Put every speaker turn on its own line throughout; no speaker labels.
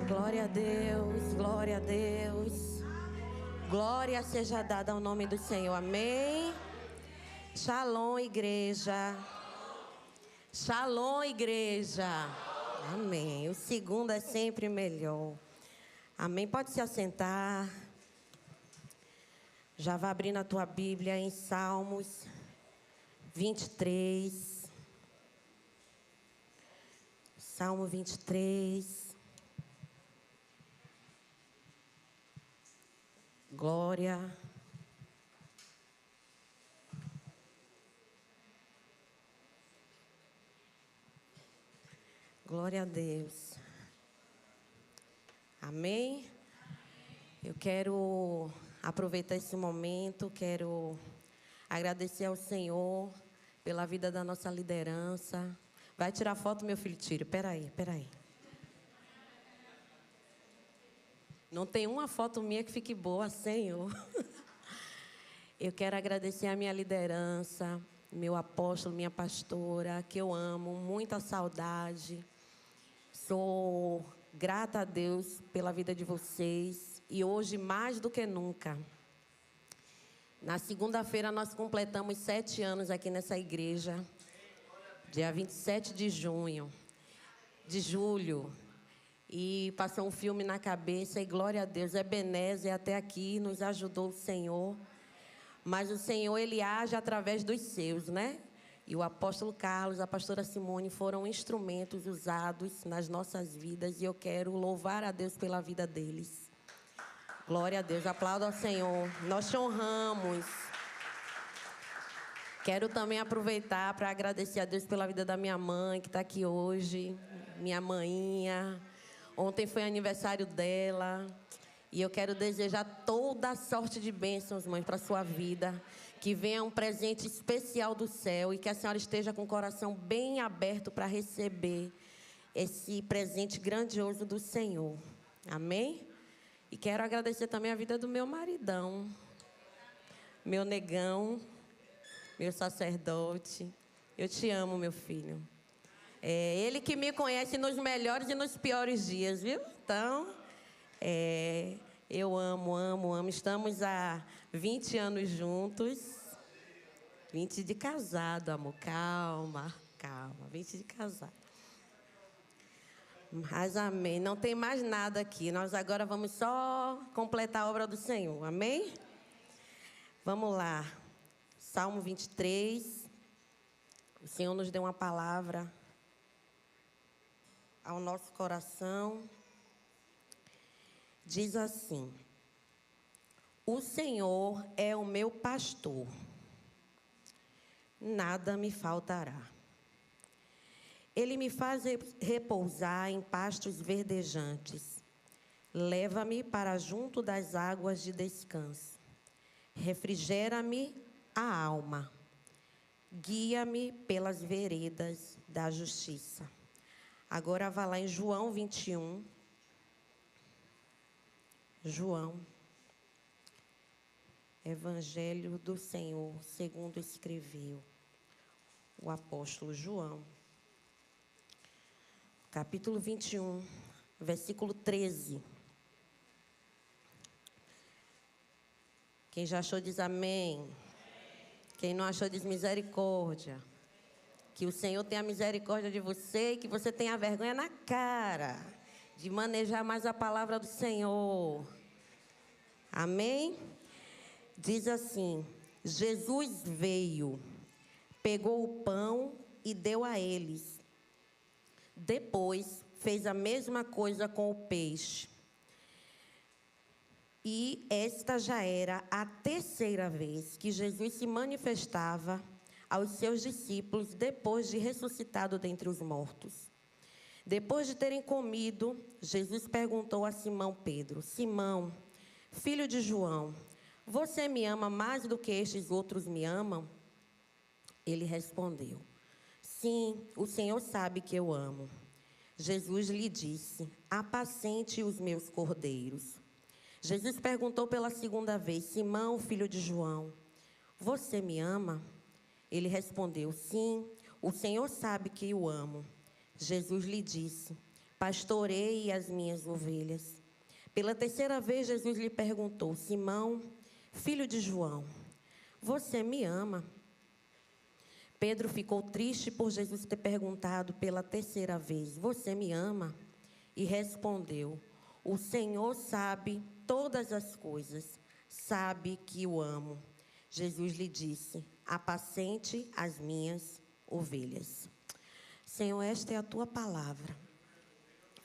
Glória a Deus, glória a Deus. Glória seja dada ao nome do Senhor, amém. Shalom, igreja. Shalom, igreja. Amém. O segundo é sempre melhor. Amém. Pode se assentar. Já vai abrindo a tua Bíblia em Salmos 23. Salmo 23. Glória. Glória a Deus. Amém? Eu quero aproveitar esse momento, quero agradecer ao Senhor pela vida da nossa liderança. Vai tirar foto, meu filho? Tira. Peraí. Não tem uma foto minha que fique boa, Senhor. Eu quero agradecer a minha liderança, meu apóstolo, minha pastora, que eu amo, muita saudade. Sou grata a Deus pela vida de vocês. E hoje, mais do que nunca, na segunda-feira nós completamos 7 anos aqui nessa igreja. Dia 27 de julho. E passou um filme na cabeça, e glória a Deus, Ebenezer até aqui nos ajudou o Senhor. Mas o Senhor, Ele age através dos seus, né? E o apóstolo Carlos, a pastora Simone foram instrumentos usados nas nossas vidas. E eu quero louvar a Deus pela vida deles. Glória a Deus, aplauda ao Senhor. Nós te honramos. Quero também aproveitar para agradecer a Deus pela vida da minha mãe, que está aqui hoje. Minha maninha. Ontem foi aniversário dela. E eu quero desejar toda a sorte de bênçãos, mãe, para a sua vida. Que venha um presente especial do céu e que a senhora esteja com o coração bem aberto para receber esse presente grandioso do Senhor. Amém? E quero agradecer também a vida do meu maridão, meu negão, meu sacerdote. Eu te amo, meu filho. É ele que me conhece nos melhores e nos piores dias, viu? Então, eu amo. Estamos há 20 anos juntos. 20 de casado, amor. Calma. 20 de casado. Mas amém. Não tem mais nada aqui. Nós agora vamos só completar a obra do Senhor. Amém? Vamos lá. Salmo 23. O Senhor nos deu uma palavra ao nosso coração. Diz assim: o Senhor é o meu pastor, nada me faltará. Ele me faz repousar em pastos verdejantes. Leva-me para junto das águas de descanso. Refrigera-me a alma. Guia-me pelas veredas da justiça. Agora vá lá em João 21. João. Evangelho do Senhor, segundo escreveu o apóstolo João. Capítulo 21, versículo 13. Quem já achou diz amém. Quem não achou diz misericórdia. Que o Senhor tenha misericórdia de você e que você tenha vergonha na cara de manejar mais a palavra do Senhor. Amém? Diz assim: Jesus veio, pegou o pão e deu a eles. Depois fez a mesma coisa com o peixe. E esta já era a 3ª vez que Jesus se manifestava aos seus discípulos depois de ressuscitado dentre os mortos. Depois de terem comido, Jesus perguntou a Simão Pedro: Simão, filho de João, você me ama mais do que estes outros me amam? Ele respondeu: sim, o Senhor sabe que eu amo. Jesus lhe disse: apacente os meus cordeiros. Jesus perguntou pela 2ª vez: Simão, filho de João, você me ama? Ele respondeu: sim, o Senhor sabe que eu amo. Jesus lhe disse: pastoreie as minhas ovelhas. Pela terceira vez, Jesus lhe perguntou: Simão, filho de João, você me ama? Pedro ficou triste por Jesus ter perguntado pela terceira vez: você me ama? E respondeu: o Senhor sabe todas as coisas, sabe que o amo. Jesus lhe disse: apacente as minhas ovelhas. Senhor, esta é a tua palavra.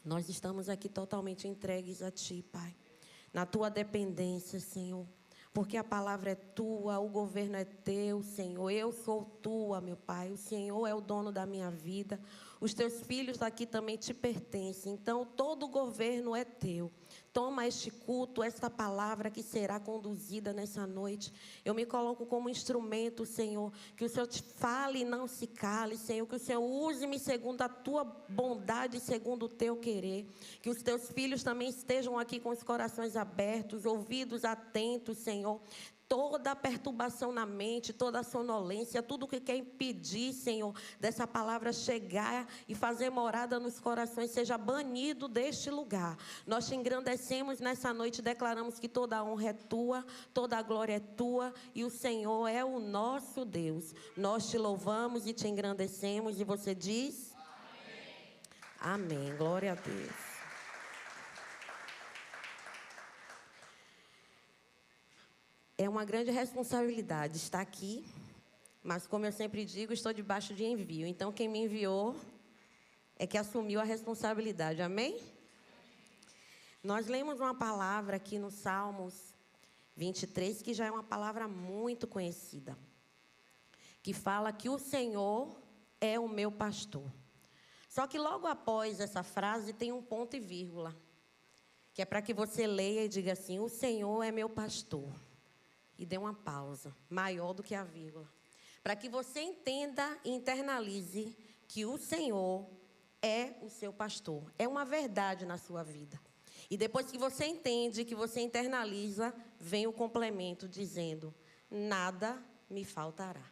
Nós estamos aqui totalmente entregues a ti, Pai, na tua dependência, Senhor, porque a palavra é tua, o governo é teu, Senhor. Eu sou tua, meu Pai. O Senhor é o dono da minha vida. Os teus filhos aqui também te pertencem. Então, todo o governo é teu. Toma este culto, esta palavra que será conduzida nessa noite. Eu me coloco como instrumento, Senhor. Que o Senhor te fale e não se cale, Senhor. Que o Senhor use-me segundo a tua bondade, segundo o teu querer. Que os teus filhos também estejam aqui com os corações abertos, ouvidos atentos, Senhor. Toda perturbação na mente, toda sonolência, tudo que quer impedir, Senhor, dessa palavra chegar e fazer morada nos corações, seja banido deste lugar. Nós te engrandecemos nessa noite e declaramos que toda a honra é tua, toda a glória é tua e o Senhor é o nosso Deus. Nós te louvamos e te engrandecemos e você diz? Amém. Amém. Glória a Deus. É uma grande responsabilidade estar aqui, mas como eu sempre digo, estou debaixo de envio. Então, quem me enviou é que assumiu a responsabilidade. Amém? Nós lemos uma palavra aqui no Salmos 23, que já é uma palavra muito conhecida, que fala que o Senhor é o meu pastor. Só que logo após essa frase tem um ponto e vírgula, que é para que você leia e diga assim: o Senhor é meu pastor. E dê uma pausa, maior do que a vírgula, para que você entenda e internalize que o Senhor é o seu pastor. É uma verdade na sua vida. E depois que você entende, que você internaliza, vem o complemento dizendo: nada me faltará.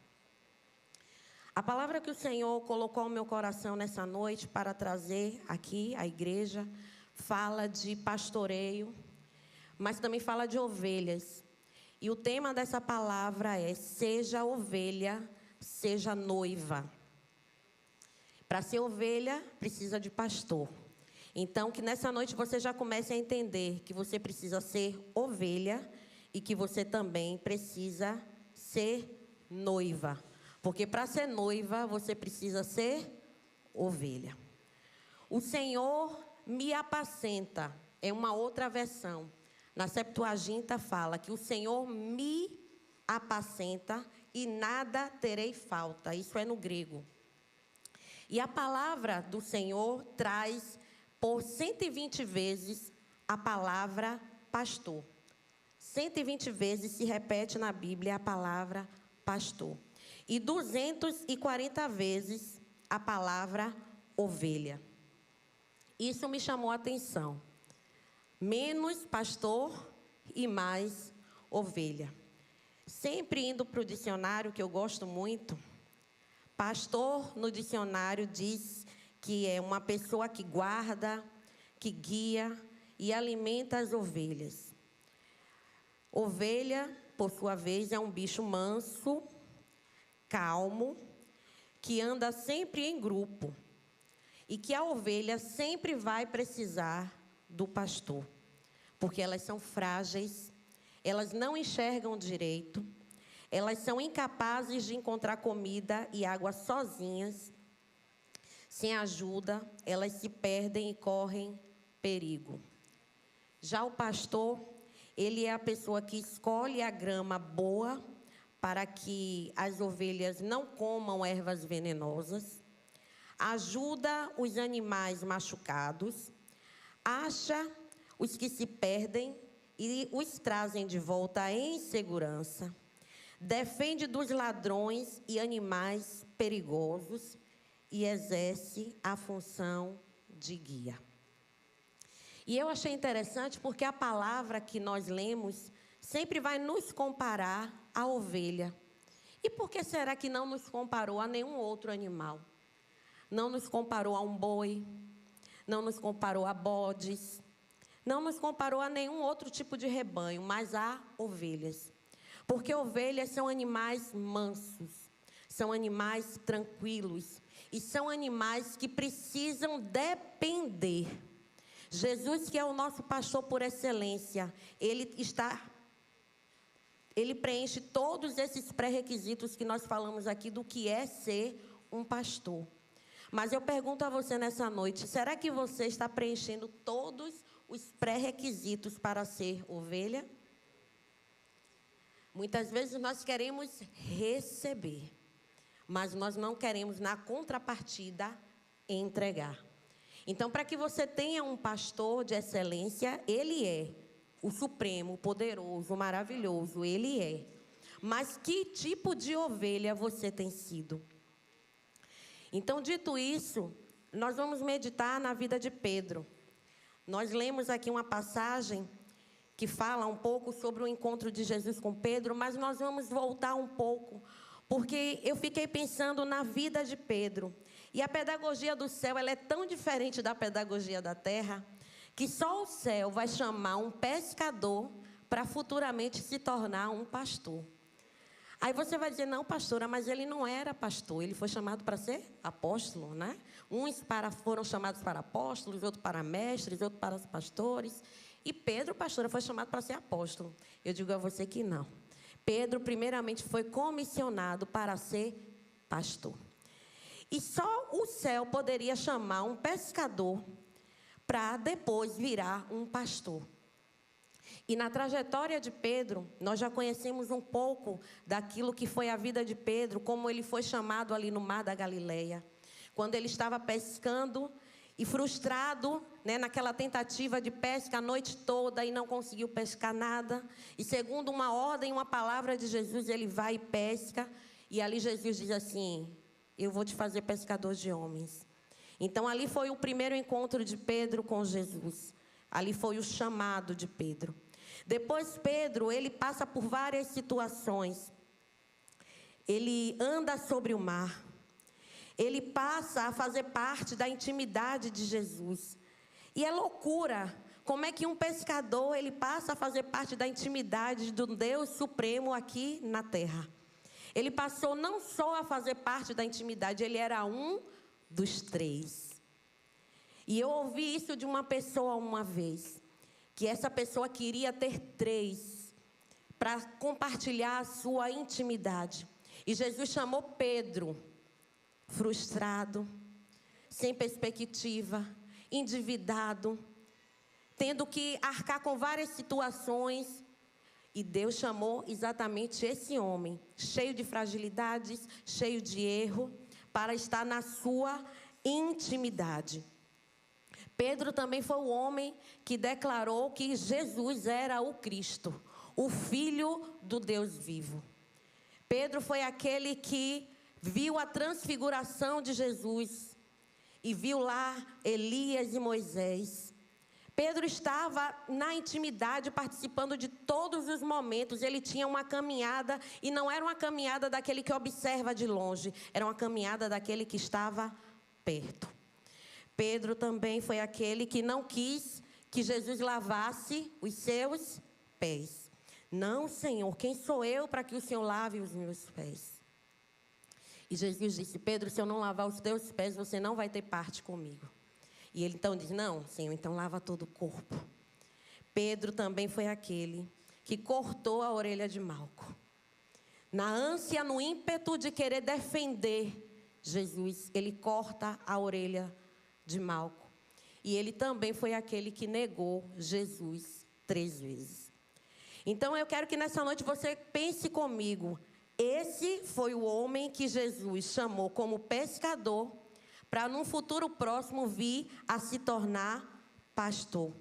A palavra que o Senhor colocou no meu coração nessa noite para trazer aqui à igreja, fala de pastoreio, mas também fala de ovelhas. E o tema dessa palavra é: seja ovelha, seja noiva. Para ser ovelha, precisa de pastor. Então, que nessa noite você já comece a entender que você precisa ser ovelha e que você também precisa ser noiva. Porque para ser noiva, você precisa ser ovelha. O Senhor me apacenta, é uma outra versão. Na Septuaginta fala que o Senhor me apacenta e nada terei falta. Isso é no grego. E a palavra do Senhor traz por 120 vezes a palavra pastor. 120 vezes se repete na Bíblia a palavra pastor. E 240 vezes a palavra ovelha. Isso me chamou a atenção. Menos pastor e mais ovelha. Sempre indo para o dicionário, que eu gosto muito, pastor no dicionário diz que é uma pessoa que guarda, que guia e alimenta as ovelhas. Ovelha, por sua vez, é um bicho manso, calmo, que anda sempre em grupo e que a ovelha sempre vai precisar do pastor, porque elas são frágeis, elas não enxergam direito, elas são incapazes de encontrar comida e água sozinhas. Sem ajuda, elas se perdem e correm perigo. Já o pastor, ele é a pessoa que escolhe a grama boa para que as ovelhas não comam ervas venenosas, ajuda os animais machucados, acha os que se perdem e os trazem de volta em segurança, defende dos ladrões e animais perigosos e exerce a função de guia. E eu achei interessante porque a palavra que nós lemos sempre vai nos comparar à ovelha. E por que será que não nos comparou a nenhum outro animal? Não nos comparou a um boi, não nos comparou a bodes, não nos comparou a nenhum outro tipo de rebanho, mas a ovelhas. Porque ovelhas são animais mansos, são animais tranquilos e são animais que precisam depender. Jesus, que é o nosso pastor por excelência, ele preenche todos esses pré-requisitos que nós falamos aqui do que é ser um pastor. Mas eu pergunto a você nessa noite, será que você está preenchendo todos os pré-requisitos para ser ovelha? Muitas vezes nós queremos receber, mas nós não queremos, na contrapartida, entregar. Então, para que você tenha um pastor de excelência, ele é o supremo, o poderoso, o maravilhoso, ele é. Mas que tipo de ovelha você tem sido? Então, dito isso, nós vamos meditar na vida de Pedro. Nós lemos aqui uma passagem que fala um pouco sobre o encontro de Jesus com Pedro, mas nós vamos voltar um pouco, porque eu fiquei pensando na vida de Pedro. E a pedagogia do céu, ela é tão diferente da pedagogia da terra, que só o céu vai chamar um pescador para futuramente se tornar um pastor. Aí você vai dizer, não, pastora, mas ele não era pastor, ele foi chamado para ser apóstolo, né? Uns foram chamados para apóstolos, outros para mestres, outros para pastores. E Pedro, pastora, foi chamado para ser apóstolo. Eu digo a você que não. Pedro, primeiramente, foi comissionado para ser pastor. E só o céu poderia chamar um pescador para depois virar um pastor. E na trajetória de Pedro, nós já conhecemos um pouco daquilo que foi a vida de Pedro, como ele foi chamado ali no mar da Galileia. Quando ele estava pescando e frustrado, né, naquela tentativa de pesca a noite toda e não conseguiu pescar nada. E segundo uma ordem, uma palavra de Jesus, ele vai e pesca. E ali Jesus diz assim, eu vou te fazer pescador de homens. Então ali foi o primeiro encontro de Pedro com Jesus. Ali foi o chamado de Pedro. Depois Pedro, ele passa por várias situações. Ele anda sobre o mar. Ele passa a fazer parte da intimidade de Jesus. E é loucura. Como é que um pescador, ele passa a fazer parte da intimidade do Deus Supremo aqui na terra? Ele passou não só a fazer parte da intimidade, ele era um dos três. E eu ouvi isso de uma pessoa uma vez, que essa pessoa queria ter três para compartilhar a sua intimidade. E Jesus chamou Pedro, frustrado, sem perspectiva, endividado, tendo que arcar com várias situações. E Deus chamou exatamente esse homem, cheio de fragilidades, cheio de erro, para estar na sua intimidade. Pedro também foi o homem que declarou que Jesus era o Cristo, o Filho do Deus vivo. Pedro foi aquele que viu a transfiguração de Jesus e viu lá Elias e Moisés. Pedro estava na intimidade, participando de todos os momentos. Ele tinha uma caminhada, e não era uma caminhada daquele que observa de longe, era uma caminhada daquele que estava perto. Pedro também foi aquele que não quis que Jesus lavasse os seus pés. Não, Senhor, quem sou eu para que o Senhor lave os meus pés? E Jesus disse, Pedro, se eu não lavar os teus pés, você não vai ter parte comigo. E ele então diz, não, Senhor, então lava todo o corpo. Pedro também foi aquele que cortou a orelha de Malco. Na ânsia, no ímpeto de querer defender Jesus, ele corta a orelha de Malco. E ele também foi aquele que negou Jesus 3 vezes. Então eu quero que nessa noite você pense comigo. Esse foi o homem que Jesus chamou como pescador, para num futuro próximo vir a se tornar pastor.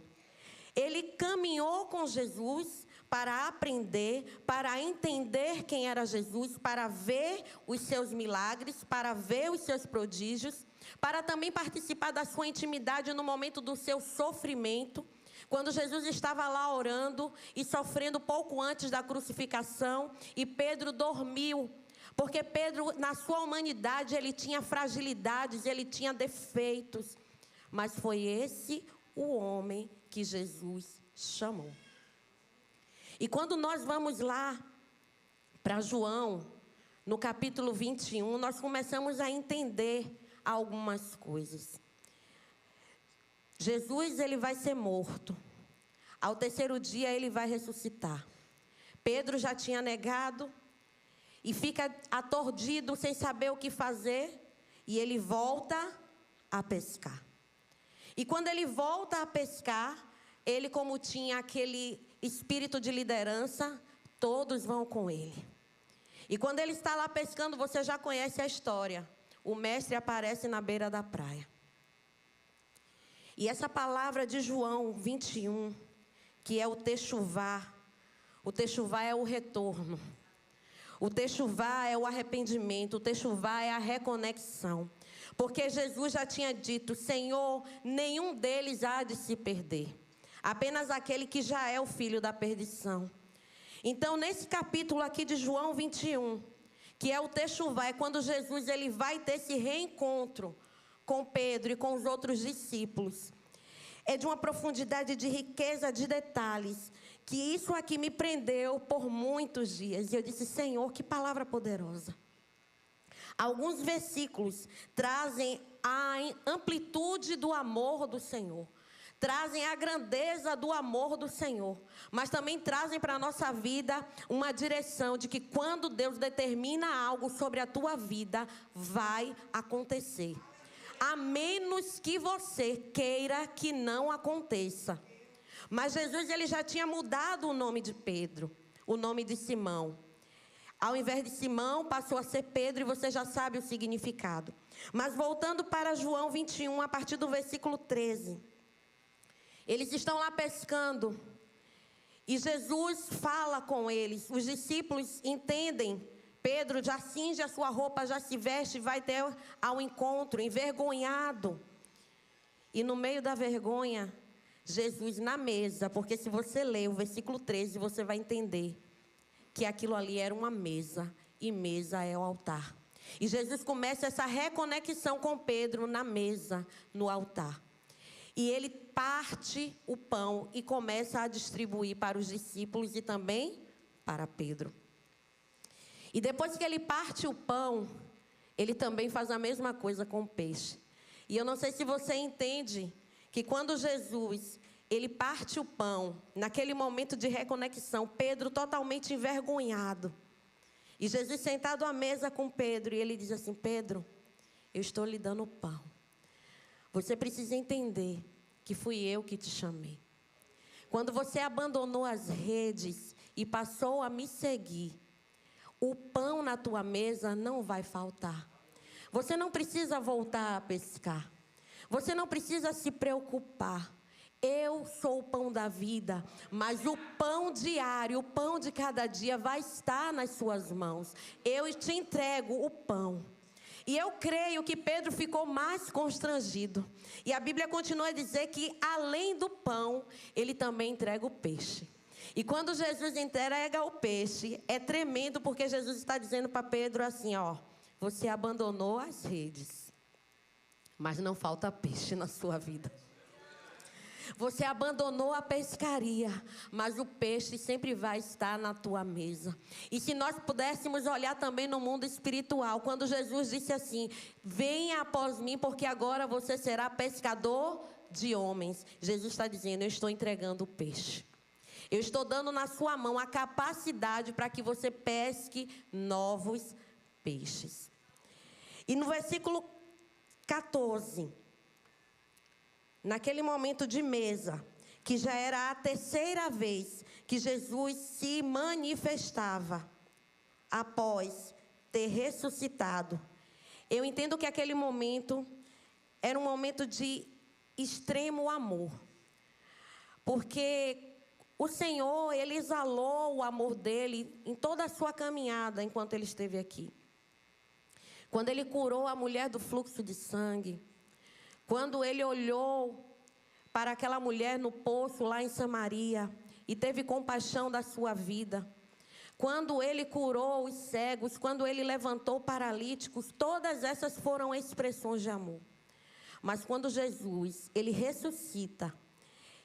Ele caminhou com Jesus para aprender, para entender quem era Jesus, para ver os seus milagres, para ver os seus prodígios, para também participar da sua intimidade no momento do seu sofrimento, quando Jesus estava lá orando e sofrendo pouco antes da crucificação, e Pedro dormiu. Porque Pedro, na sua humanidade, ele tinha fragilidades, ele tinha defeitos. mas foi esse o homem que Jesus chamou. E quando nós vamos lá para João, no capítulo 21, nós começamos a entender algumas coisas. Jesus, ele vai ser morto. Ao terceiro dia, ele vai ressuscitar. Pedro já tinha negado e fica atordido, sem saber o que fazer. E ele volta a pescar. E quando ele volta a pescar, ele, como tinha aquele espírito de liderança, todos vão com ele. E quando ele está lá pescando, você já conhece a história. O mestre aparece na beira da praia. E essa palavra de João 21, que é o techuvá é o retorno. O techuvá é o arrependimento, o techuvá é a reconexão. Porque Jesus já tinha dito: Senhor, nenhum deles há de se perder, apenas aquele que já é o filho da perdição. Então, nesse capítulo aqui de João 21, que é o techuvá, é quando Jesus ele vai ter esse reencontro com Pedro e com os outros discípulos. É de uma profundidade de riqueza de detalhes, que isso aqui me prendeu por muitos dias. E eu disse: Senhor, que palavra poderosa. Alguns versículos trazem a amplitude do amor do Senhor, trazem a grandeza do amor do Senhor, mas também trazem para a nossa vida uma direção de que quando Deus determina algo sobre a tua vida, vai acontecer. A menos que você queira que não aconteça. Mas Jesus ele já tinha mudado o nome de Pedro, o nome de Simão. Ao invés de Simão, passou a ser Pedro, e você já sabe o significado. Mas voltando para João 21, a partir do versículo 13. Eles estão lá pescando, e Jesus fala com eles. Os discípulos entendem. Pedro já cinge a sua roupa, já se veste, vai ter ao encontro, envergonhado. E no meio da vergonha, Jesus na mesa, porque se você ler o versículo 13, você vai entender que aquilo ali era uma mesa, e mesa é o altar. E Jesus começa essa reconexão com Pedro na mesa, no altar. E ele parte o pão e começa a distribuir para os discípulos e também para Pedro. E depois que ele parte o pão, ele também faz a mesma coisa com o peixe. E eu não sei se você entende que quando Jesus ele parte o pão, naquele momento de reconexão, Pedro totalmente envergonhado. E Jesus sentado à mesa com Pedro, e ele diz assim: Pedro, eu estou lhe dando o pão. Você precisa entender que fui eu que te chamei. Quando você abandonou as redes e passou a me seguir, o pão na tua mesa não vai faltar. Você não precisa voltar a pescar. Você não precisa se preocupar. Eu sou o pão da vida, mas o pão diário, o pão de cada dia vai estar nas suas mãos. Eu te entrego o pão. E eu creio que Pedro ficou mais constrangido. E a Bíblia continua a dizer que além do pão, ele também entrega o peixe. E quando Jesus entrega o peixe, é tremendo, porque Jesus está dizendo para Pedro assim, ó: você abandonou as redes, mas não falta peixe na sua vida. Você abandonou a pescaria, mas o peixe sempre vai estar na tua mesa. E se nós pudéssemos olhar também no mundo espiritual, quando Jesus disse assim: venha após mim, porque agora você será pescador de homens. Jesus está dizendo: eu estou entregando o peixe. Eu estou dando na sua mão a capacidade para que você pesque novos peixes. E no versículo 14... naquele momento de mesa, que já era a terceira vez que Jesus se manifestava após ter ressuscitado, eu entendo que aquele momento era um momento de extremo amor. Porque o Senhor, ele exalou o amor dele em toda a sua caminhada enquanto ele esteve aqui. Quando ele curou a mulher do fluxo de sangue, quando ele olhou para aquela mulher no poço lá em Samaria e teve compaixão da sua vida, quando ele curou os cegos, quando ele levantou paralíticos, todas essas foram expressões de amor. Mas quando Jesus, ele ressuscita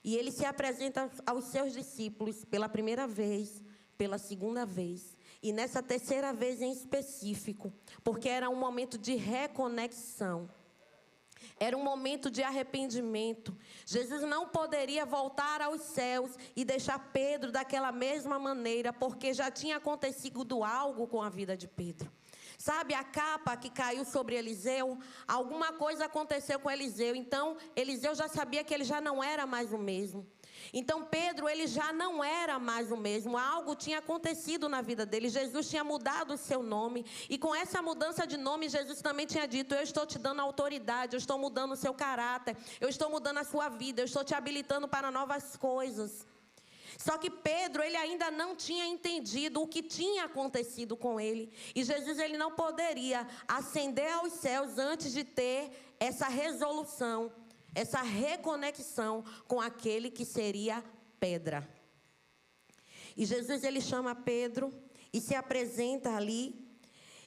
e ele se apresenta aos seus discípulos pela primeira vez, pela segunda vez e nessa terceira vez em específico, porque era um momento de reconexão. Era um momento de arrependimento. Jesus não poderia voltar aos céus e deixar Pedro daquela mesma maneira, porque já tinha acontecido algo com a vida de Pedro. Sabe, a capa que caiu sobre Eliseu, alguma coisa aconteceu com Eliseu. Então, Eliseu já sabia que ele já não era mais o mesmo. Então, Pedro, ele já não era mais o mesmo. Algo tinha acontecido na vida dele. Jesus tinha mudado o seu nome. E com essa mudança de nome, Jesus também tinha dito: eu estou te dando autoridade, eu estou mudando o seu caráter, eu estou mudando a sua vida, eu estou te habilitando para novas coisas. Só que Pedro, ele ainda não tinha entendido o que tinha acontecido com ele. E Jesus, ele não poderia ascender aos céus antes de ter essa resolução, essa reconexão com aquele que seria pedra. E Jesus, ele chama Pedro e se apresenta ali.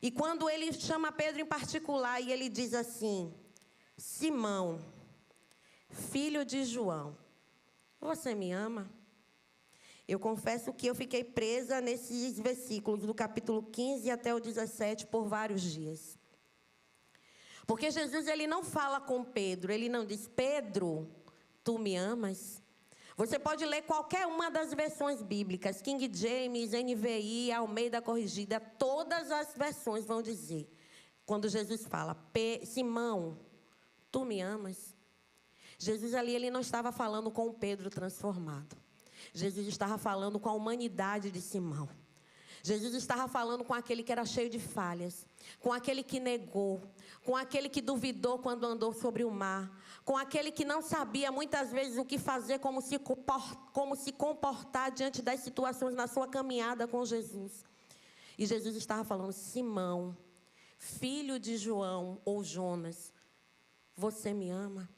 E quando ele chama Pedro em particular, e ele diz assim: Simão, filho de João, você me ama? Eu confesso que eu fiquei presa nesses versículos do capítulo 15 até o 17 por vários dias. Porque Jesus, ele não fala com Pedro, ele não diz: Pedro, tu me amas? Você pode ler qualquer uma das versões bíblicas, King James, NVI, Almeida Corrigida, todas as versões vão dizer, quando Jesus fala: Simão, tu me amas? Jesus ali, ele não estava falando com o Pedro transformado. Jesus estava falando com a humanidade de Simão. Jesus estava falando com aquele que era cheio de falhas, com aquele que negou, com aquele que duvidou quando andou sobre o mar, com aquele que não sabia muitas vezes o que fazer, como se comportar diante das situações na sua caminhada com Jesus. E Jesus estava falando: Simão, filho de João ou Jonas, você me ama?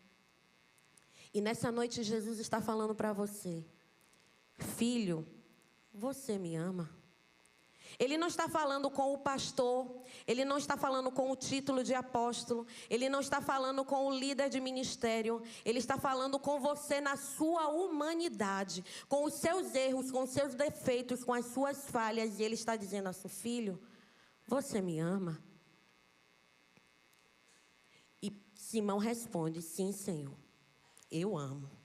E nessa noite Jesus está falando para você: filho, você me ama? Ele não está falando com o pastor, ele não está falando com o título de apóstolo, ele não está falando com o líder de ministério, ele está falando com você na sua humanidade, com os seus erros, com os seus defeitos, com as suas falhas. E ele está dizendo assim: filho, você me ama? E Simão responde: sim, Senhor, eu amo.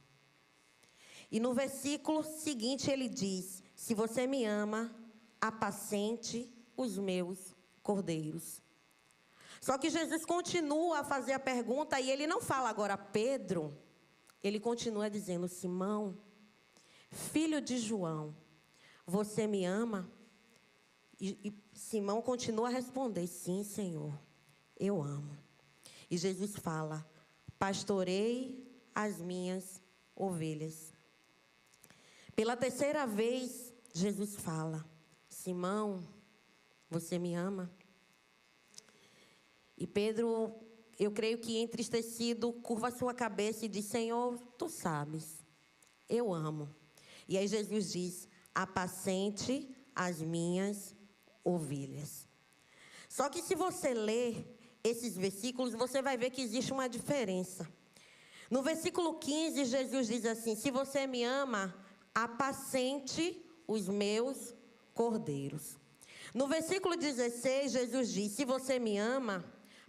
E no versículo seguinte ele diz: se você me ama, apacente os meus cordeiros. Só que Jesus continua a fazer a pergunta e ele não fala agora Pedro. Ele continua dizendo: Simão, filho de João, você me ama? E Simão continua a responder: sim, Senhor, eu amo. E Jesus fala: pastorei as minhas ovelhas. Pela terceira vez, Jesus fala: Simão, você me ama? E Pedro, eu creio que entristecido, curva sua cabeça e diz: Senhor, tu sabes, eu amo. E aí Jesus diz: apacente as minhas ovelhas. Só que se você ler esses versículos, você vai ver que existe uma diferença. No versículo 15, Jesus diz assim: se você me ama, apacente os meus cordeiros. No versículo 16, Jesus diz: se você me ama,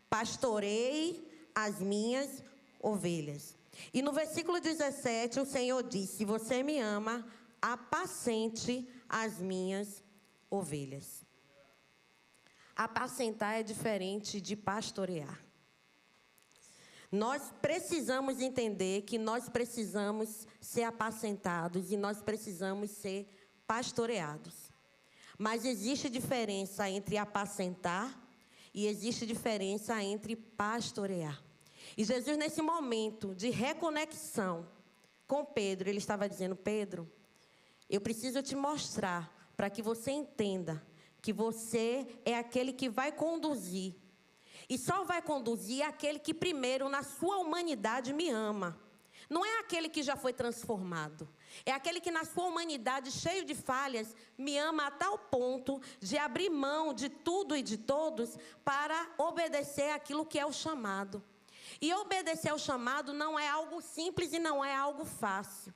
pastorei as minhas ovelhas. E no versículo 17, o Senhor diz: se você me ama, apacente as minhas ovelhas. Apacentar é diferente de pastorear. Nós precisamos entender que nós precisamos ser apacentados e nós precisamos ser pastoreados. Mas existe diferença entre apacentar e existe diferença entre pastorear. E Jesus, nesse momento de reconexão com Pedro, ele estava dizendo: Pedro, eu preciso te mostrar para que você entenda que você é aquele que vai conduzir. E só vai conduzir aquele que primeiro, na sua humanidade, me ama. Não é aquele que já foi transformado. É aquele que na sua humanidade, cheio de falhas, me ama a tal ponto de abrir mão de tudo e de todos para obedecer aquilo que é o chamado. E obedecer ao chamado não é algo simples e não é algo fácil.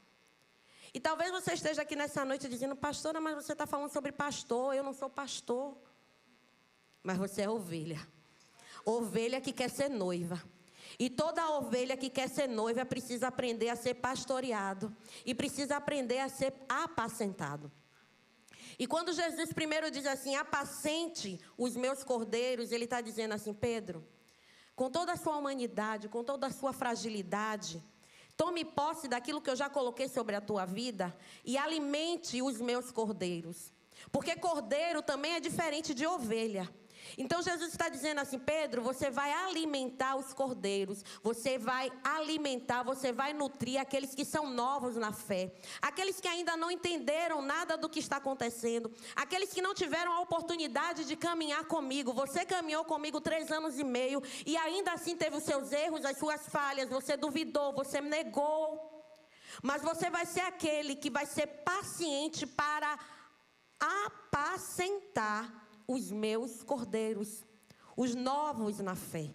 E talvez você esteja aqui nessa noite dizendo, pastora, mas você está falando sobre pastor, eu não sou pastor. Mas você é ovelha. Ovelha que quer ser noiva. E toda ovelha que quer ser noiva precisa aprender a ser pastoreado. E precisa aprender a ser apacentado. E quando Jesus primeiro diz assim, apacente os meus cordeiros, ele está dizendo assim, Pedro, com toda a sua humanidade, com toda a sua fragilidade, tome posse daquilo que eu já coloquei sobre a tua vida e alimente os meus cordeiros. Porque cordeiro também é diferente de ovelha. Então Jesus está dizendo assim, Pedro, você vai alimentar os cordeiros, você vai alimentar, você vai nutrir aqueles que são novos na fé, aqueles que ainda não entenderam nada do que está acontecendo, aqueles que não tiveram a oportunidade de caminhar comigo. Você caminhou comigo 3 anos e meio e ainda assim teve os seus erros, as suas falhas, você duvidou, você negou, mas você vai ser aquele que vai ser paciente para apacentar os meus cordeiros, os novos na fé.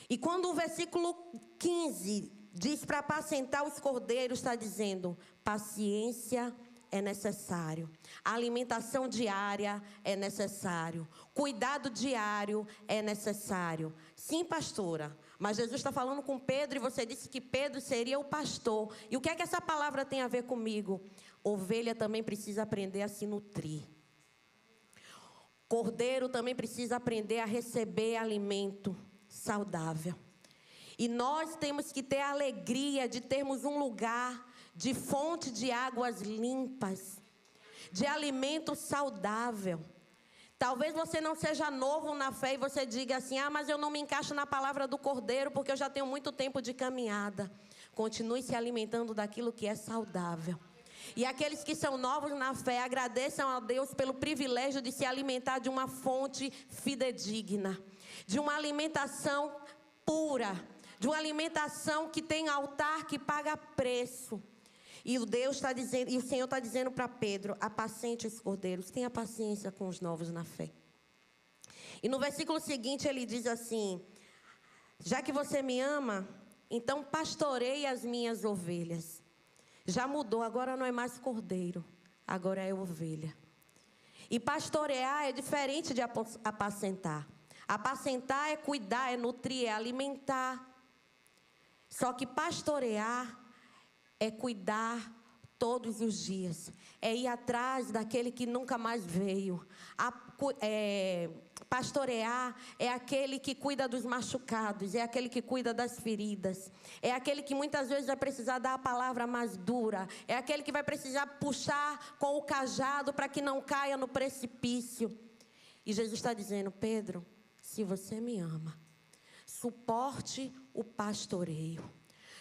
E quando o versículo 15 diz para apacentar os cordeiros, está dizendo, paciência é necessário, alimentação diária é necessário, cuidado diário é necessário. Sim, pastora, mas Jesus está falando com Pedro e você disse que Pedro seria o pastor. E o que é que essa palavra tem a ver comigo? Ovelha também precisa aprender a se nutrir. Cordeiro também precisa aprender a receber alimento saudável. E nós temos que ter a alegria de termos um lugar de fonte de águas limpas, de alimento saudável. Talvez você não seja novo na fé e você diga assim, mas eu não me encaixo na palavra do Cordeiro porque eu já tenho muito tempo de caminhada. Continue se alimentando daquilo que é saudável. E aqueles que são novos na fé, agradeçam a Deus pelo privilégio de se alimentar de uma fonte fidedigna, de uma alimentação pura, de uma alimentação que tem altar, que paga preço. E o Senhor está dizendo para Pedro, apacente os cordeiros, tenha paciência com os novos na fé. E no versículo seguinte ele diz assim, já que você me ama, então pastoreie as minhas ovelhas. Já mudou, agora não é mais cordeiro, agora é ovelha. E pastorear é diferente de apacentar. Apacentar é cuidar, é nutrir, é alimentar. Só que pastorear é cuidar todos os dias. É ir atrás daquele que nunca mais veio. Pastorear é aquele que cuida dos machucados, é aquele que cuida das feridas, é aquele que muitas vezes vai precisar dar a palavra mais dura, é aquele que vai precisar puxar com o cajado para que não caia no precipício. E Jesus está dizendo, Pedro, se você me ama, suporte o pastoreio,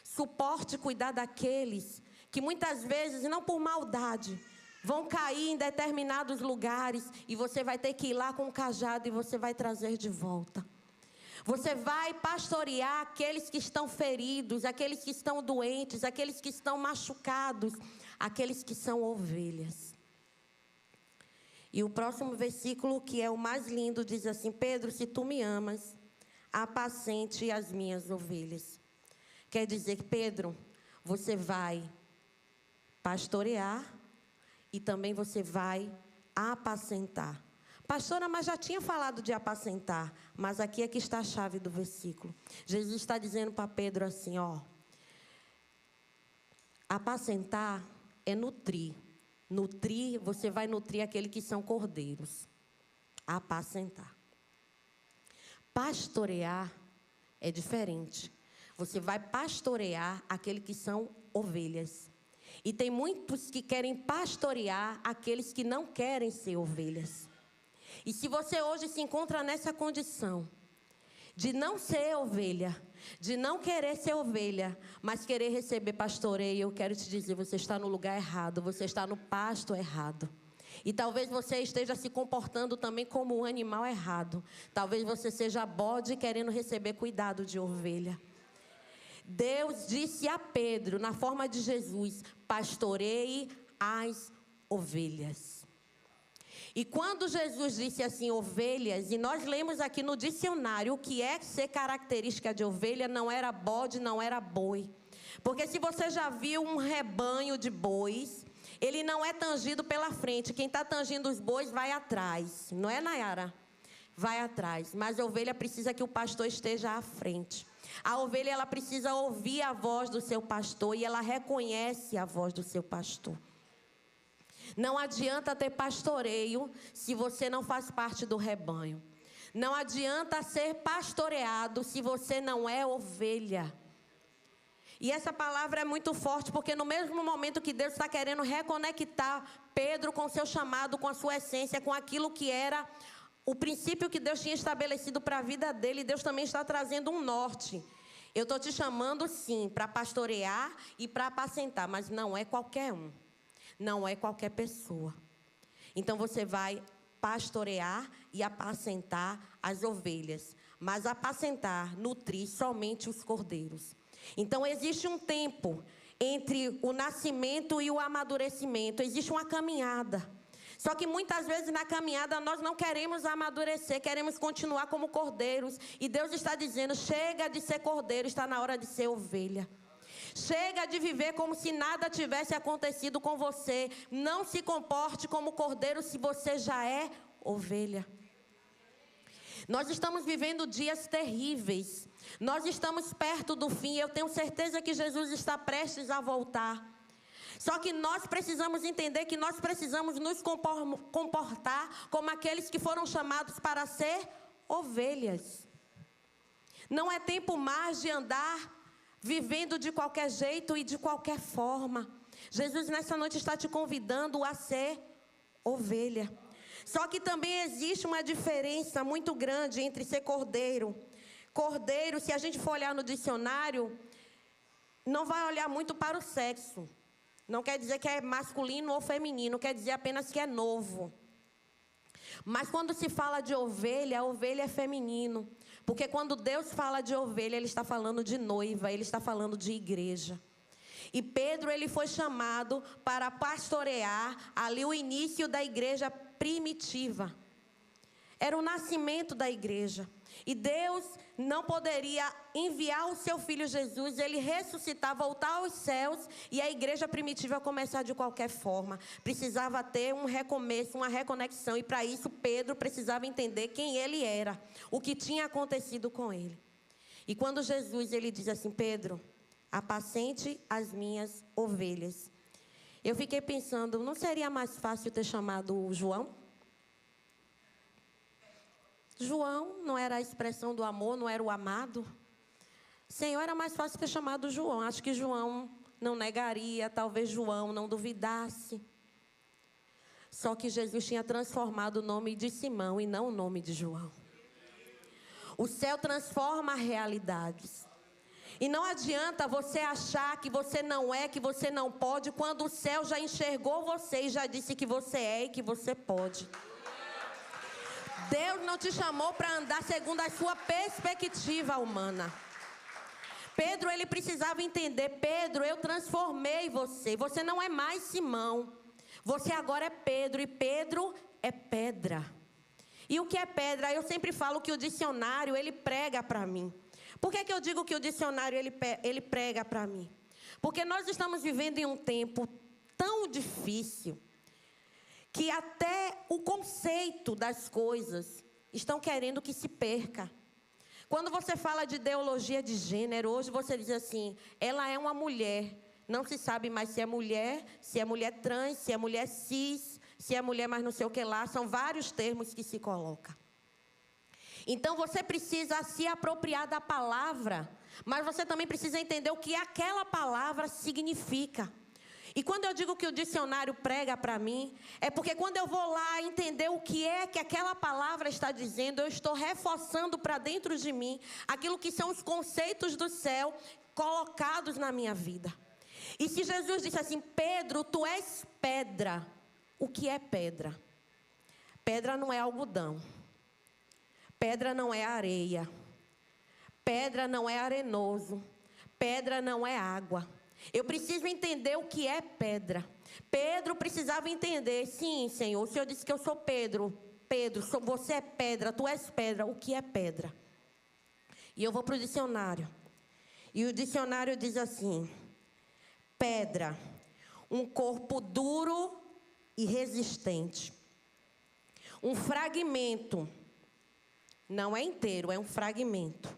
suporte cuidar daqueles que muitas vezes, não por maldade, vão cair em determinados lugares e você vai ter que ir lá com o cajado e você vai trazer de volta. Você vai pastorear aqueles que estão feridos, aqueles que estão doentes, aqueles que estão machucados, aqueles que são ovelhas. E o próximo versículo, que é o mais lindo, diz assim, Pedro, se tu me amas, apacente as minhas ovelhas. Quer dizer que, Pedro, você vai pastorear e também você vai apacentar. Pastora, mas já tinha falado de apacentar, mas aqui é que está a chave do versículo. Jesus está dizendo para Pedro assim, apacentar é nutrir. Nutrir, você vai nutrir aqueles que são cordeiros. Apacentar. Pastorear é diferente. Você vai pastorear aqueles que são ovelhas. E tem muitos que querem pastorear aqueles que não querem ser ovelhas. E se você hoje se encontra nessa condição de não ser ovelha, de não querer ser ovelha, mas querer receber pastoreio, eu quero te dizer, você está no lugar errado, você está no pasto errado. E talvez você esteja se comportando também como um animal errado. Talvez você seja bode querendo receber cuidado de ovelha. Deus disse a Pedro, na forma de Jesus, pastoreie as ovelhas. E quando Jesus disse assim, ovelhas, e nós lemos aqui no dicionário o que é ser característica de ovelha, não era bode, não era boi. Porque se você já viu um rebanho de bois, ele não é tangido pela frente. Quem está tangindo os bois vai atrás. Não é, Nayara? Vai atrás. Mas a ovelha precisa que o pastor esteja à frente. A ovelha, ela precisa ouvir a voz do seu pastor e ela reconhece a voz do seu pastor. Não adianta ter pastoreio se você não faz parte do rebanho. Não adianta ser pastoreado se você não é ovelha. E essa palavra é muito forte, porque no mesmo momento que Deus está querendo reconectar Pedro com o seu chamado, com a sua essência, com aquilo que era o princípio que Deus tinha estabelecido para a vida dele, Deus também está trazendo um norte. Eu estou te chamando sim para pastorear e para apacentar, mas não é qualquer um. Não é qualquer pessoa. Então você vai pastorear e apacentar as ovelhas. Mas apacentar, nutrir somente os cordeiros. Então existe um tempo entre o nascimento e o amadurecimento. Existe uma caminhada. Só que muitas vezes na caminhada nós não queremos amadurecer, queremos continuar como cordeiros. E Deus está dizendo, chega de ser cordeiro, está na hora de ser ovelha. Chega de viver como se nada tivesse acontecido com você. Não se comporte como cordeiro se você já é ovelha. Nós estamos vivendo dias terríveis. Nós estamos perto do fim. Eu tenho certeza que Jesus está prestes a voltar. Só que nós precisamos entender que nós precisamos nos comportar como aqueles que foram chamados para ser ovelhas. Não é tempo mais de andar vivendo de qualquer jeito e de qualquer forma. Jesus nessa noite está te convidando a ser ovelha. Só que também existe uma diferença muito grande entre ser cordeiro. Cordeiro, se a gente for olhar no dicionário, não vai olhar muito para o sexo. Não quer dizer que é masculino ou feminino, quer dizer apenas que é novo. Mas quando se fala de ovelha, a ovelha é feminino. Porque quando Deus fala de ovelha, Ele está falando de noiva, Ele está falando de igreja. E Pedro, ele foi chamado para pastorear ali o início da igreja primitiva. Era o nascimento da igreja. E Deus não poderia enviar o seu filho Jesus, ele ressuscitar, voltar aos céus e a igreja primitiva começar de qualquer forma. Precisava ter um recomeço, uma reconexão. E para isso Pedro precisava entender quem ele era, o que tinha acontecido com ele. E quando Jesus ele diz assim, Pedro, apacente as minhas ovelhas. Eu fiquei pensando, não seria mais fácil ter chamado João? João não era a expressão do amor, não era o amado. Senhor, era mais fácil ter chamado João. Acho que João não negaria, talvez João não duvidasse. Só que Jesus tinha transformado o nome de Simão e não o nome de João. O céu transforma realidades. E não adianta você achar que você não é, que você não pode, quando o céu já enxergou você e já disse que você é e que você pode. Deus não te chamou para andar segundo a sua perspectiva humana. Pedro, ele precisava entender, Pedro, eu transformei você. Você não é mais Simão. Você agora é Pedro e Pedro é pedra. E o que é pedra? Eu sempre falo que o dicionário, ele prega para mim. Por que eu digo que o dicionário, ele prega para mim? Porque nós estamos vivendo em um tempo tão difícil que até o conceito das coisas estão querendo que se perca. Quando você fala de ideologia de gênero, hoje você diz assim, ela é uma mulher. Não se sabe mais se é mulher trans, se é mulher cis, se é mulher mais não sei o que lá. São vários termos que se colocam. Então você precisa se apropriar da palavra, mas você também precisa entender o que aquela palavra significa. E quando eu digo que o dicionário prega para mim, é porque quando eu vou lá entender o que é que aquela palavra está dizendo, eu estou reforçando para dentro de mim aquilo que são os conceitos do céu colocados na minha vida. E se Jesus disse assim, Pedro, tu és pedra. O que é pedra? Pedra não é algodão. Pedra não é areia. Pedra não é arenoso. Pedra não é água. Eu preciso entender o que é pedra. Pedro precisava entender, sim, Senhor, o Senhor disse que eu sou Pedro. Pedro, você é pedra, tu és pedra. O que é pedra? E eu vou para o dicionário. E o dicionário diz assim: pedra, um corpo duro e resistente. Um fragmento, não é inteiro, é um fragmento.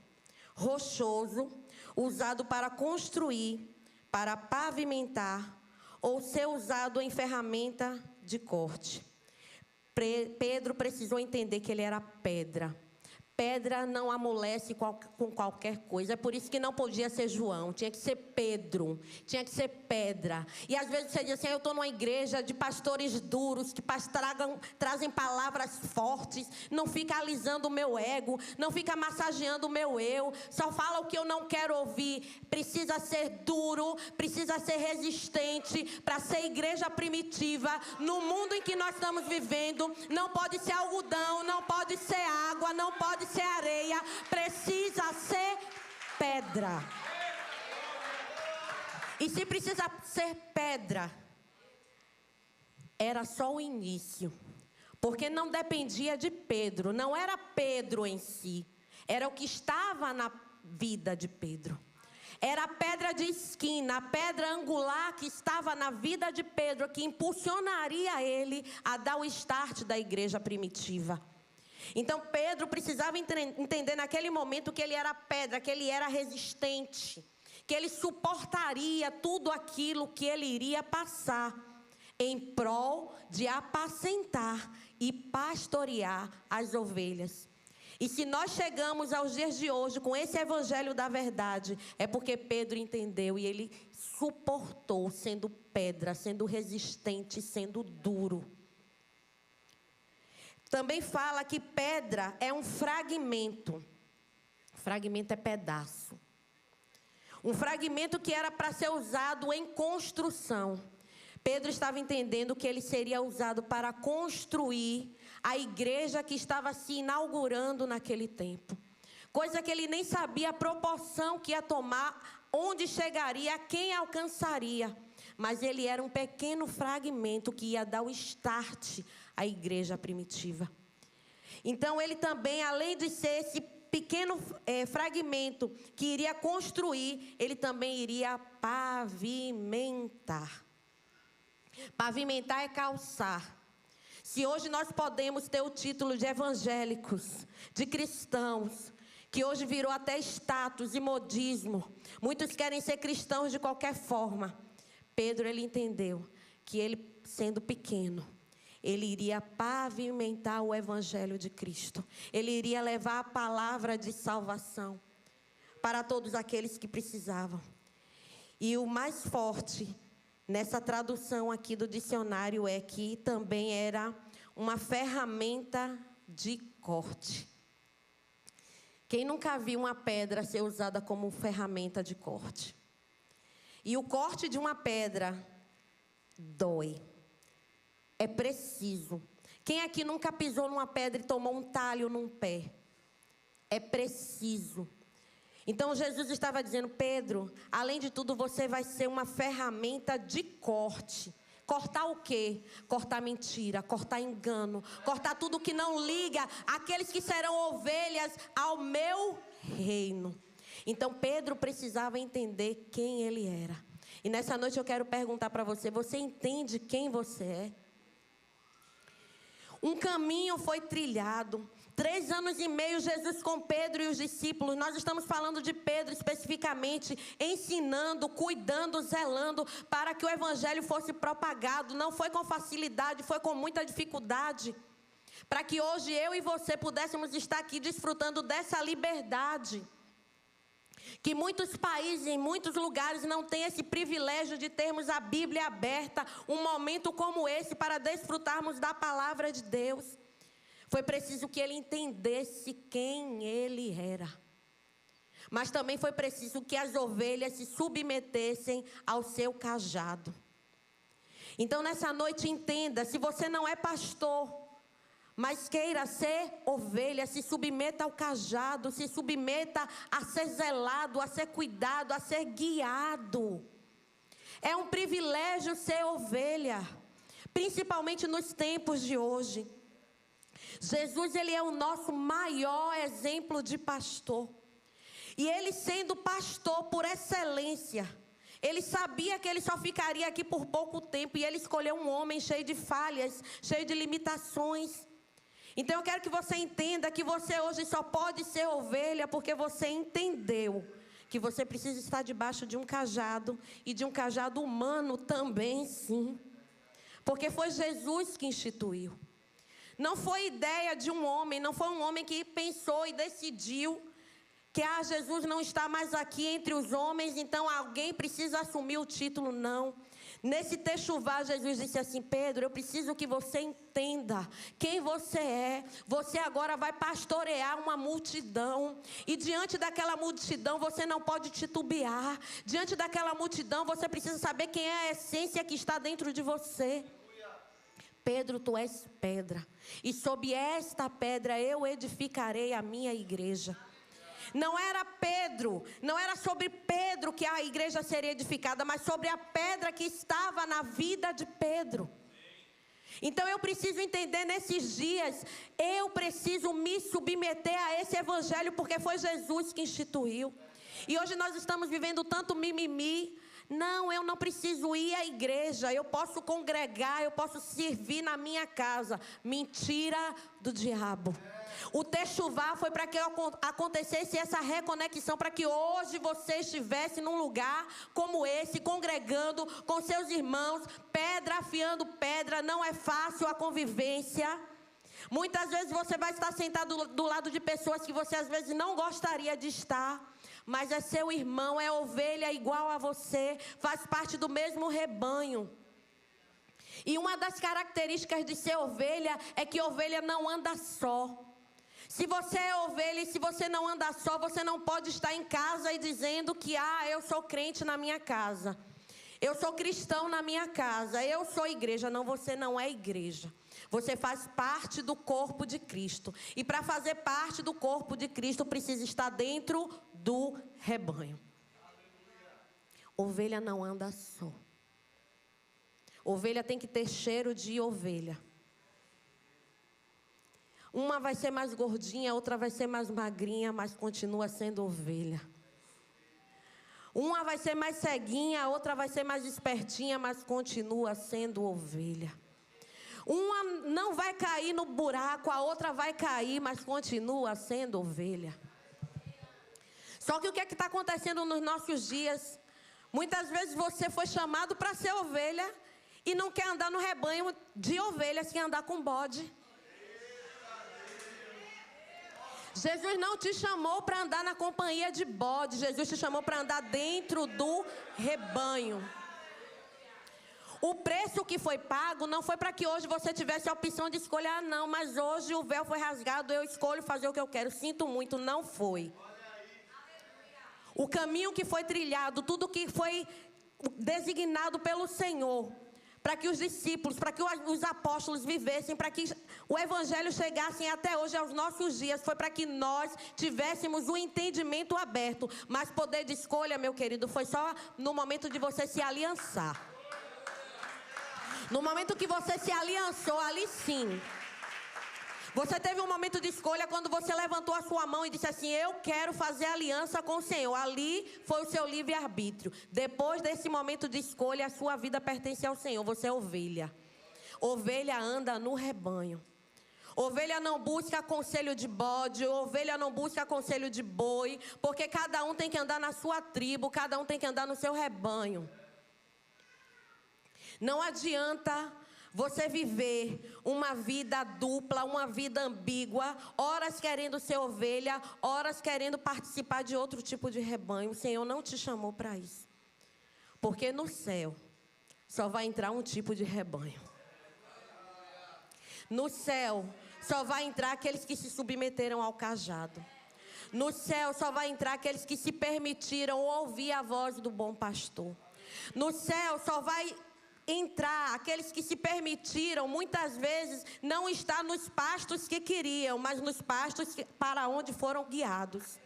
Rochoso, usado para construir, para pavimentar, ou ser usado em ferramenta de corte. Pedro precisou entender que ele era pedra. Pedra não amolece com qualquer coisa. É por isso que não podia ser João. Tinha que ser Pedro. Tinha que ser pedra. E às vezes você diz assim: eu estou numa igreja de pastores duros, que trazem palavras fortes. Não fica alisando o meu ego. Não fica massageando o meu eu. Só fala o que eu não quero ouvir. Precisa ser duro. Precisa ser resistente. Para ser igreja primitiva. No mundo em que nós estamos vivendo. Não pode ser algodão. Não pode ser água. Não pode ser areia, precisa ser pedra. E se precisa ser pedra, era só o início. Porque não dependia de Pedro, não era Pedro em si, era o que estava na vida de Pedro. Era a pedra de esquina, a pedra angular que estava na vida de Pedro, que impulsionaria ele a dar o start da igreja primitiva. Então Pedro precisava entender naquele momento que ele era pedra, que ele era resistente, que ele suportaria tudo aquilo que ele iria passar em prol de apacentar e pastorear as ovelhas. E se nós chegamos aos dias de hoje com esse evangelho da verdade, é porque Pedro entendeu e ele suportou sendo pedra, sendo resistente, sendo duro. Também fala que pedra é um fragmento. Fragmento é pedaço. Um fragmento que era para ser usado em construção. Pedro estava entendendo que ele seria usado para construir a igreja que estava se inaugurando naquele tempo. Coisa que ele nem sabia a proporção que ia tomar, onde chegaria, quem alcançaria. Mas ele era um pequeno fragmento que ia dar o start à igreja primitiva. Então ele também, além de ser esse pequeno fragmento que iria construir, ele também iria pavimentar. Pavimentar é calçar. Se hoje nós podemos ter o título de evangélicos, de cristãos, que hoje virou até status e modismo, muitos querem ser cristãos de qualquer forma. Pedro, ele entendeu que ele, sendo pequeno, ele iria pavimentar o evangelho de Cristo. Ele iria levar a palavra de salvação para todos aqueles que precisavam. E o mais forte nessa tradução aqui do dicionário é que também era uma ferramenta de corte. Quem nunca viu uma pedra ser usada como ferramenta de corte? E o corte de uma pedra dói. É preciso. Quem aqui nunca pisou numa pedra e tomou um talho num pé? É preciso. Então Jesus estava dizendo: Pedro, além de tudo, você vai ser uma ferramenta de corte. Cortar o quê? Cortar mentira, cortar engano, cortar tudo que não liga aqueles que serão ovelhas ao meu reino. Então Pedro precisava entender quem ele era. E nessa noite eu quero perguntar para você: você entende quem você é? Um caminho foi trilhado. 3 anos e meio Jesus com Pedro e os discípulos. Nós estamos falando de Pedro especificamente, ensinando, cuidando, zelando para que o evangelho fosse propagado. Não foi com facilidade, foi com muita dificuldade. Para que hoje eu e você pudéssemos estar aqui desfrutando dessa liberdade. Que muitos países, em muitos lugares, não têm esse privilégio de termos a Bíblia aberta, um momento como esse, para desfrutarmos da palavra de Deus. Foi preciso que ele entendesse quem ele era. Mas também foi preciso que as ovelhas se submetessem ao seu cajado. Então, nessa noite, entenda: se você não é pastor, mas queira ser ovelha, se submeta ao cajado, se submeta a ser zelado, a ser cuidado, a ser guiado. É um privilégio ser ovelha, principalmente nos tempos de hoje. Jesus, ele é o nosso maior exemplo de pastor. E ele, sendo pastor por excelência, ele sabia que ele só ficaria aqui por pouco tempo. E ele escolheu um homem cheio de falhas, cheio de limitações. Então eu quero que você entenda que você hoje só pode ser ovelha porque você entendeu que você precisa estar debaixo de um cajado, e de um cajado humano também, sim. Porque foi Jesus que instituiu. Não foi ideia de um homem, não foi um homem que pensou e decidiu que Jesus não está mais aqui entre os homens, então alguém precisa assumir o título. Não. Nesse techuvá, Jesus disse assim: Pedro, eu preciso que você entenda quem você é. Você agora vai pastorear uma multidão. E diante daquela multidão, você não pode titubear. Diante daquela multidão, você precisa saber quem é a essência que está dentro de você. Pedro, tu és pedra. E sob esta pedra eu edificarei a minha igreja. Não era Pedro, não era sobre Pedro que a igreja seria edificada, mas sobre a pedra que estava na vida de Pedro. Então eu preciso entender nesses dias, eu preciso me submeter a esse evangelho, porque foi Jesus que instituiu. E hoje nós estamos vivendo tanto mimimi. Não, eu não preciso ir à igreja, eu posso congregar, eu posso servir na minha casa. Mentira do diabo. O techuvá foi para que acontecesse essa reconexão, para que hoje você estivesse num lugar como esse, congregando com seus irmãos, pedra afiando pedra. Não é fácil a convivência. Muitas vezes você vai estar sentado do lado de pessoas que você às vezes não gostaria de estar. Mas é seu irmão, é ovelha igual a você, faz parte do mesmo rebanho. E uma das características de ser ovelha é que ovelha não anda só. Se você é ovelha e se você não anda só, você não pode estar em casa e dizendo que eu sou crente na minha casa. Eu sou cristão na minha casa, eu sou igreja. Não, você não é igreja. Você faz parte do corpo de Cristo. E para fazer parte do corpo de Cristo, precisa estar dentro do rebanho. Ovelha não anda só. Ovelha tem que ter cheiro de ovelha. Uma vai ser mais gordinha, outra vai ser mais magrinha, mas continua sendo ovelha. Uma vai ser mais ceguinha, a outra vai ser mais espertinha, mas continua sendo ovelha. Uma não vai cair no buraco, a outra vai cair, mas continua sendo ovelha. Só que o que é que está acontecendo nos nossos dias? Muitas vezes você foi chamado para ser ovelha e não quer andar no rebanho de ovelhas, quer andar com bode. Jesus não te chamou para andar na companhia de bode. Jesus te chamou para andar dentro do rebanho. O preço que foi pago não foi para que hoje você tivesse a opção de escolher. Não, mas hoje o véu foi rasgado, eu escolho fazer o que eu quero. Sinto muito, não foi. O caminho que foi trilhado, tudo que foi designado pelo Senhor, para que os discípulos, para que os apóstolos vivessem, para que o evangelho chegasse até hoje aos nossos dias, foi para que nós tivéssemos o entendimento aberto. Mas poder de escolha, meu querido, foi só no momento de você se aliançar. No momento que você se aliançou, ali sim. Você teve um momento de escolha quando você levantou a sua mão e disse assim: eu quero fazer aliança com o Senhor. Ali foi o seu livre-arbítrio. Depois desse momento de escolha, a sua vida pertence ao Senhor. Você é ovelha. Ovelha anda no rebanho. Ovelha não busca conselho de bode, ovelha não busca conselho de boi, porque cada um tem que andar na sua tribo, cada um tem que andar no seu rebanho. Não adianta você viver uma vida dupla, uma vida ambígua, horas querendo ser ovelha, horas querendo participar de outro tipo de rebanho. O Senhor não te chamou para isso. Porque no céu só vai entrar um tipo de rebanho. No céu só vai entrar aqueles que se submeteram ao cajado. No céu só vai entrar aqueles que se permitiram ouvir a voz do bom pastor. No céu só vai entrar aqueles que se permitiram, muitas vezes, não estar nos pastos que queriam, mas nos pastos para onde foram guiados.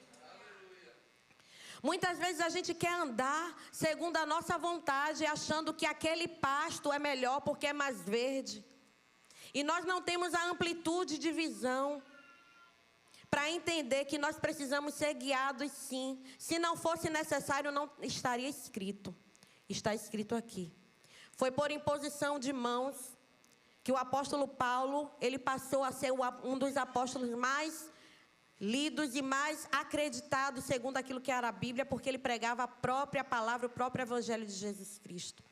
Muitas vezes a gente quer andar segundo a nossa vontade, achando que aquele pasto é melhor porque é mais verde. E nós não temos a amplitude de visão para entender que nós precisamos ser guiados, sim. Se não fosse necessário, não estaria escrito. Está escrito aqui. Foi por imposição de mãos que o apóstolo Paulo, ele passou a ser um dos apóstolos mais lidos e mais acreditados, segundo aquilo que era a Bíblia, porque ele pregava a própria palavra, o próprio evangelho de Jesus Cristo.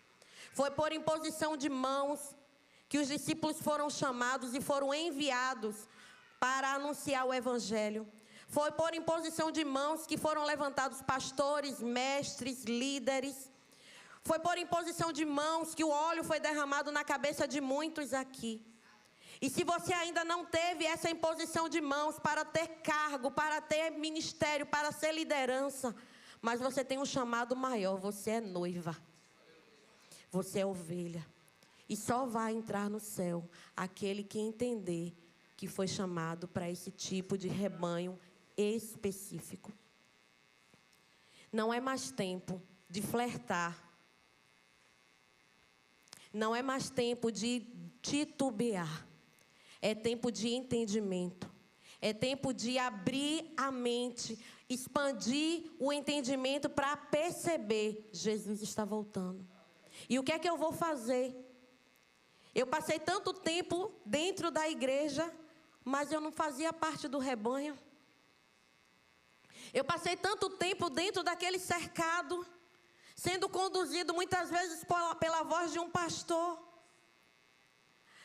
Foi por imposição de mãos que os discípulos foram chamados e foram enviados para anunciar o evangelho. Foi por imposição de mãos que foram levantados pastores, mestres, líderes. Foi por imposição de mãos que o óleo foi derramado na cabeça de muitos aqui. E se você ainda não teve essa imposição de mãos para ter cargo, para ter ministério, para ser liderança, mas você tem um chamado maior, você é noiva. Você é ovelha. E só vai entrar no céu aquele que entender que foi chamado para esse tipo de rebanho específico. Não é mais tempo de flertar. Não é mais tempo de titubear. É tempo de entendimento. É tempo de abrir a mente, expandir o entendimento para perceber: Jesus está voltando. E o que é que eu vou fazer? Eu passei tanto tempo dentro da igreja, mas eu não fazia parte do rebanho. Eu passei tanto tempo dentro daquele cercado, sendo conduzido muitas vezes pela voz de um pastor.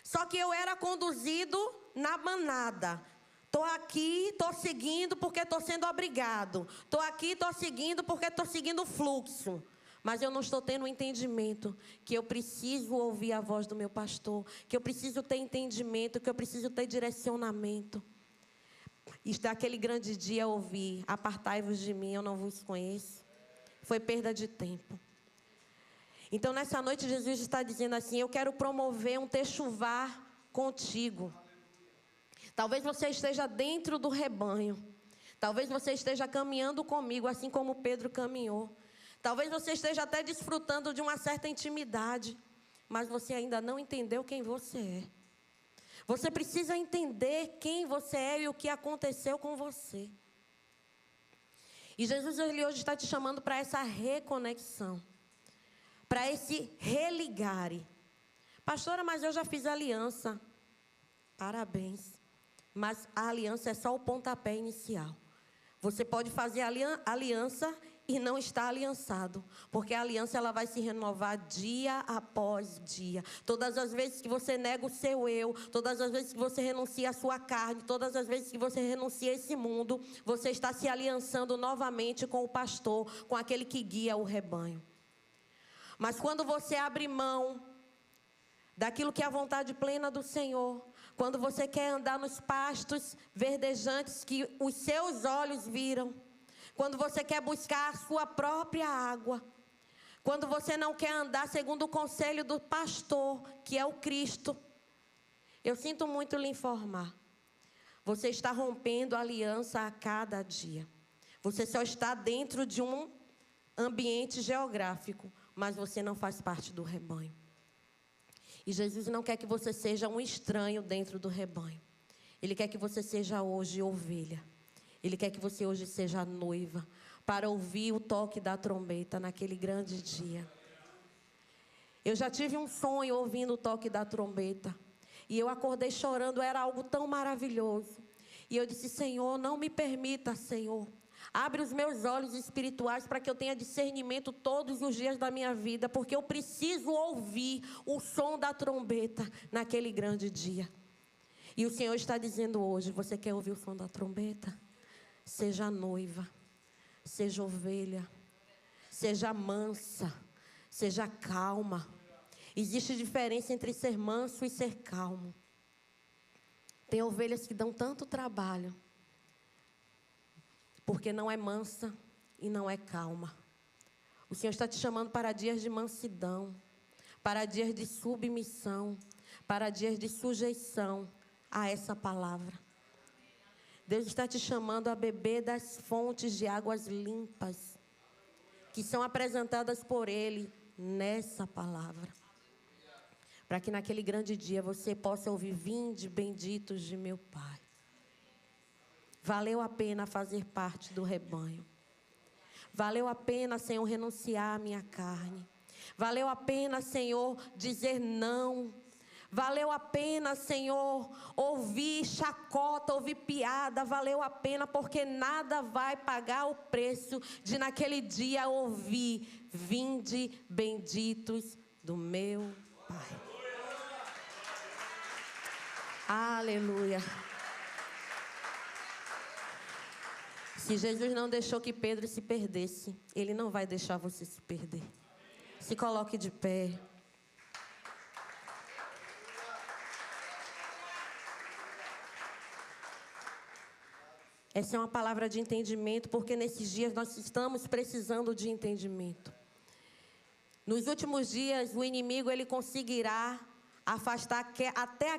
Só que eu era conduzido na manada. Estou aqui, estou seguindo porque estou sendo obrigado. Estou aqui, estou seguindo porque estou seguindo o fluxo. Mas eu não estou tendo o entendimento que eu preciso ouvir a voz do meu pastor, que eu preciso ter entendimento, que eu preciso ter direcionamento. E daquele grande dia eu ouvi: apartai-vos de mim, eu não vos conheço. Foi perda de tempo. Então nessa noite Jesus está dizendo assim: eu quero promover um techuvar contigo. Talvez você esteja dentro do rebanho. Talvez você esteja caminhando comigo, assim como Pedro caminhou. Talvez você esteja até desfrutando de uma certa intimidade, mas você ainda não entendeu quem você é. Você precisa entender quem você é e o que aconteceu com você. E Jesus, ele hoje está te chamando para essa reconexão, para esse religare. Pastora, mas eu já fiz aliança. Parabéns. Mas a aliança é só o pontapé inicial. Você pode fazer aliança e não estar aliançado, porque a aliança ela vai se renovar dia após dia. Todas as vezes que você nega o seu eu, todas as vezes que você renuncia à sua carne, todas as vezes que você renuncia a esse mundo, você está se aliançando novamente com o pastor, com aquele que guia o rebanho. Mas quando você abre mão daquilo que é a vontade plena do Senhor, quando você quer andar nos pastos verdejantes que os seus olhos viram, quando você quer buscar a sua própria água, quando você não quer andar segundo o conselho do pastor, que é o Cristo, eu sinto muito lhe informar, você está rompendo a aliança a cada dia. Você só está dentro de um ambiente geográfico, mas você não faz parte do rebanho. E Jesus não quer que você seja um estranho dentro do rebanho. Ele quer que você seja hoje ovelha. Ele quer que você hoje seja noiva, para ouvir o toque da trombeta naquele grande dia. Eu já tive um sonho ouvindo o toque da trombeta. E eu acordei chorando, era algo tão maravilhoso. E eu disse: Senhor, não me permita, Senhor. Abre os meus olhos espirituais para que eu tenha discernimento todos os dias da minha vida, porque eu preciso ouvir o som da trombeta naquele grande dia. E o Senhor está dizendo hoje: você quer ouvir o som da trombeta? Seja noiva, seja ovelha, seja mansa, seja calma. Existe diferença entre ser manso e ser calmo. Tem ovelhas que dão tanto trabalho, porque não é mansa e não é calma. O Senhor está te chamando para dias de mansidão, para dias de submissão, para dias de sujeição a essa palavra. Deus está te chamando a beber das fontes de águas limpas. que são apresentadas por Ele nessa palavra. Para que naquele grande dia você possa ouvir: vinde, benditos de meu Pai. Valeu a pena fazer parte do rebanho. Valeu a pena, Senhor, renunciar à minha carne. Valeu a pena, Senhor, dizer não. Valeu a pena, Senhor, ouvir chacota, ouvir piada. Valeu a pena, porque nada vai pagar o preço de naquele dia ouvir: vinde, benditos do meu Pai. Aleluia. Se Jesus não deixou que Pedro se perdesse, Ele não vai deixar você se perder. Se coloque de pé. Essa é uma palavra de entendimento, porque nesses dias nós estamos precisando de entendimento. Nos últimos dias, o inimigo ele conseguirá afastar até